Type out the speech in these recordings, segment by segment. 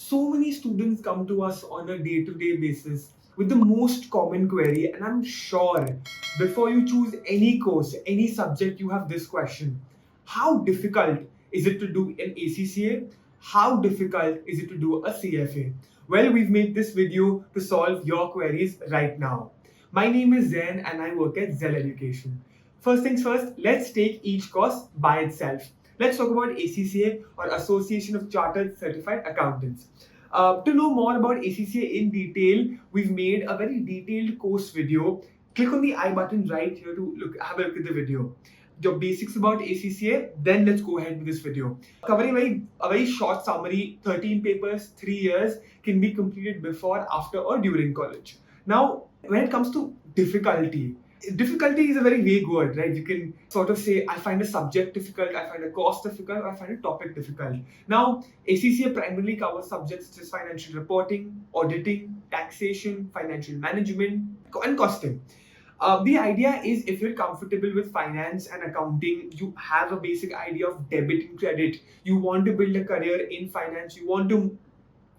So many students come to us on a day-to-day basis with the most common query, and I'm sure before you choose any course, any subject, you have this question. How difficult is it to do an ACCA? How difficult is it to do a CFA? Well, we've made this video to solve your queries right now. My name is Zen and I work at Zell Education. First things first, let's take each course by itself. Let's talk about ACCA, or Association of Chartered Certified Accountants. To know more about ACCA in detail, we've made a very detailed course video. Click on the I button right here to have a look at the video. The basics about ACCA, then let's go ahead with this video. Covering a very short summary, 13 papers, 3 years, can be completed before, after, or during college. Now, when it comes to difficulty is a very vague word, right? You can sort of say, I find a subject difficult, I find a course difficult, or I find a topic difficult. Now, ACCA primarily covers subjects such as financial reporting, auditing, taxation, financial management, and costing. The idea is, if you're comfortable with finance and accounting, you have a basic idea of debit and credit, you want to build a career in finance, you want to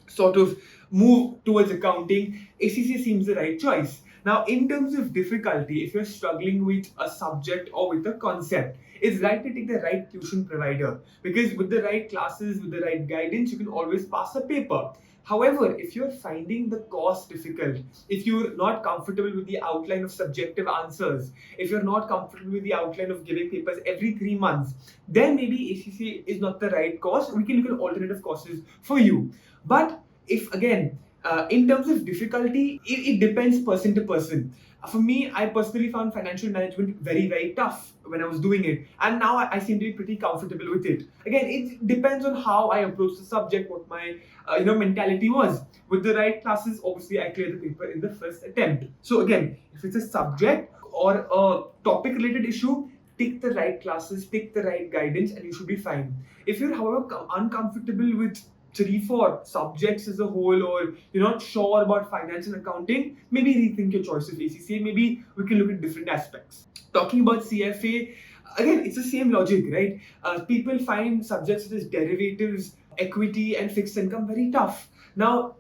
sort of move towards accounting, ACCA seems the right choice. Now, in terms of difficulty, if you're struggling with a subject or with a concept, it's right to take the right tuition provider, because with the right classes, with the right guidance, you can always pass a paper. However, if you're finding the course difficult, if you're not comfortable with the outline of subjective answers, if you're not comfortable with the outline of giving papers every 3 months, then maybe ACCA is not the right course. We can look at alternative courses for you. But if again, in terms of difficulty, it depends person to person. For me, I personally found financial management very, very tough when I was doing it, and now I seem to be pretty comfortable with it. Again, it depends on how I approach the subject, what my mentality was. With the right classes, obviously, I cleared the paper in the first attempt. So again, if it's a subject or a topic-related issue, take the right classes, take the right guidance, and you should be fine. If you're, however, uncomfortable with 3-4 subjects as a whole, or you're not sure about finance and accounting, maybe rethink your choice of ACCA. Maybe we can look at different aspects. Talking about CFA, again, it's the same logic, right? People find subjects such as derivatives, equity, and fixed income very tough. Now,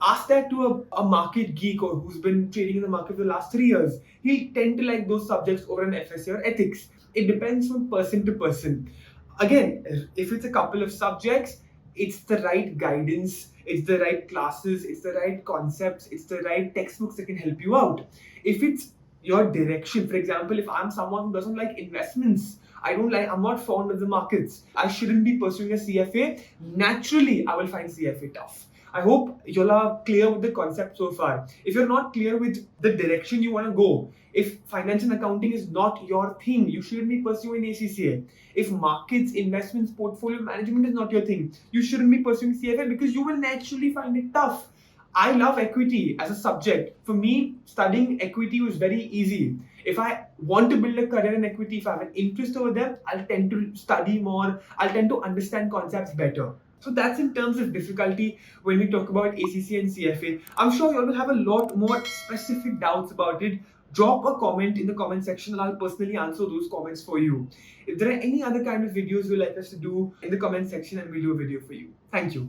ask that to a market geek or who's been trading in the market for the last 3 years. He'll tend to like those subjects over an FSA or ethics. It depends from person to person. Again, if it's a couple of subjects, it's the right guidance, it's the right classes, it's the right concepts, it's the right textbooks that can help you out. If it's your direction, for example, if I'm someone who doesn't like investments, I'm not fond of the markets, I shouldn't be pursuing a CFA, naturally I will find CFA tough. I hope you'll are clear with the concept so far. If you're not clear with the direction you want to go, if finance and accounting is not your thing, you shouldn't be pursuing ACCA. If markets, investments, portfolio management is not your thing, you shouldn't be pursuing CFA, because you will naturally find it tough. I love equity as a subject. For me, studying equity was very easy. If I want to build a career in equity, if I have an interest over there, I'll tend to study more, I'll tend to understand concepts better. So that's in terms of difficulty when we talk about ACCA and CFA. I'm sure you all will have a lot more specific doubts about it. Drop a comment in the comment section and I'll personally answer those comments for you. If there are any other kind of videos you'd like us to do, in the comment section, and we'll do a video for you. Thank you.